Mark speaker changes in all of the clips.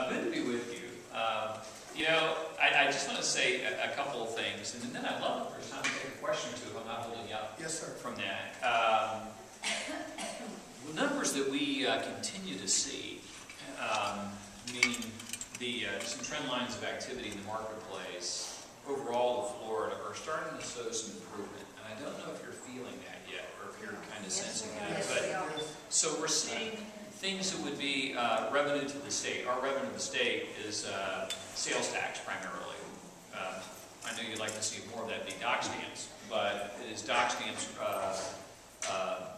Speaker 1: Good to be with you. I just want to say a couple of things, and then I'd love if there's time to take a question or two if I'm not holding you up.
Speaker 2: Yes, sir.
Speaker 1: From that. The numbers that we continue to see, meaning some trend lines of activity in the marketplace overall of Florida are starting to show some improvement. And I don't know if you're feeling that yet, or if you're kind of sensing that. But so we're seeing things that would be revenue to the state. Our revenue to the state is sales tax primarily. I know you'd like to see more of that be dock stamps, but it is dock stamps,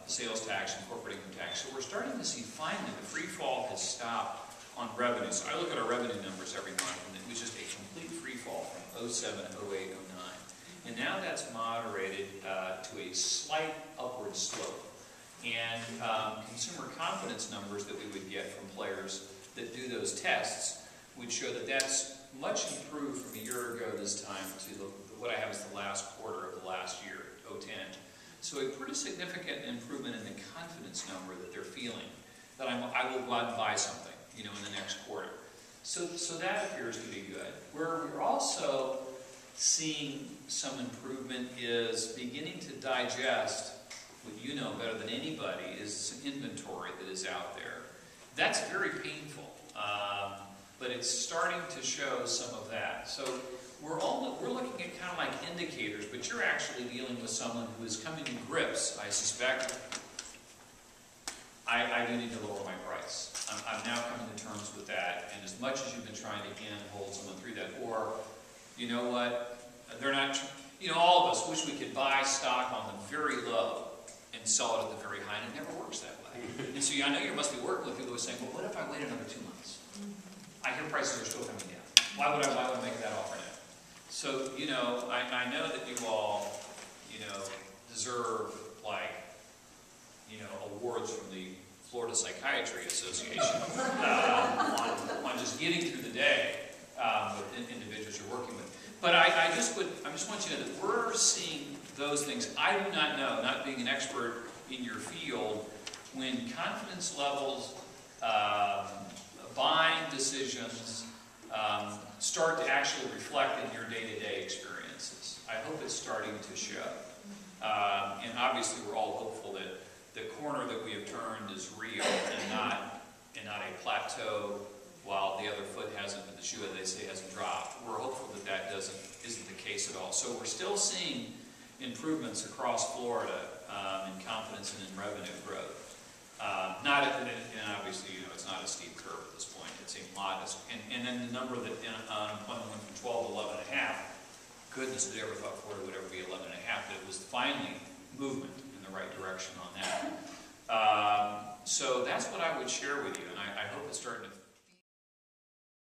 Speaker 1: sales tax, and corporate income tax. So we're starting to see finally the free fall has stopped on revenue. So I look at our revenue numbers every month, and it was just a complete free fall from 07, 08, 09. And now that's moderated to a slight upward slope. And consumer confidence numbers that we would get from players that do those tests would show that that's much improved from a year ago this time to what I have as the last quarter of the last year, 2010. So a pretty significant improvement in the confidence number that they're feeling, that I will go out and buy something, in the next quarter. So that appears to be good. Where we're also seeing some improvement is beginning to digest what you know better than anybody is some inventory that is out there. That's very painful, but it's starting to show some of that. So we're looking at kind of like indicators, but you're actually dealing with someone who is coming to grips, I suspect. I do need to lower my price. I'm now coming to terms with that, and as much as you've been trying to hold someone through that, or, you know what, they're not, all of us wish we could buy stock on the very low and sell it at the very high, and it never works that way. And so I know you must be working with people who are saying, well, what if I wait another 2 months? I hear prices are still coming down. Why would I make that offer now? So, I know that you all, deserve, awards from the Florida Psychiatry Association on just getting through the day with individuals you're working with. But I just want you to know that we're seeing those things. I do not know, not being an expert in your field, when confidence levels, buying decisions start to actually reflect in your day-to-day experiences. I hope it's starting to show. And obviously we're all hopeful that the corner that we have turned is real and not a plateau while the other foot hasn't, the shoe, as they say, hasn't dropped. We're hopeful that isn't the case at all. So we're still seeing improvements across Florida in confidence and in revenue growth. And obviously, it's not a steep curve at this point. It's a modest. And then the number that unemployment went from 12 to 11.5. Goodness, did ever thought Florida would ever be 11.5. But it was finally movement in the right direction on that. So that's what I would share with you, and I hope it's starting to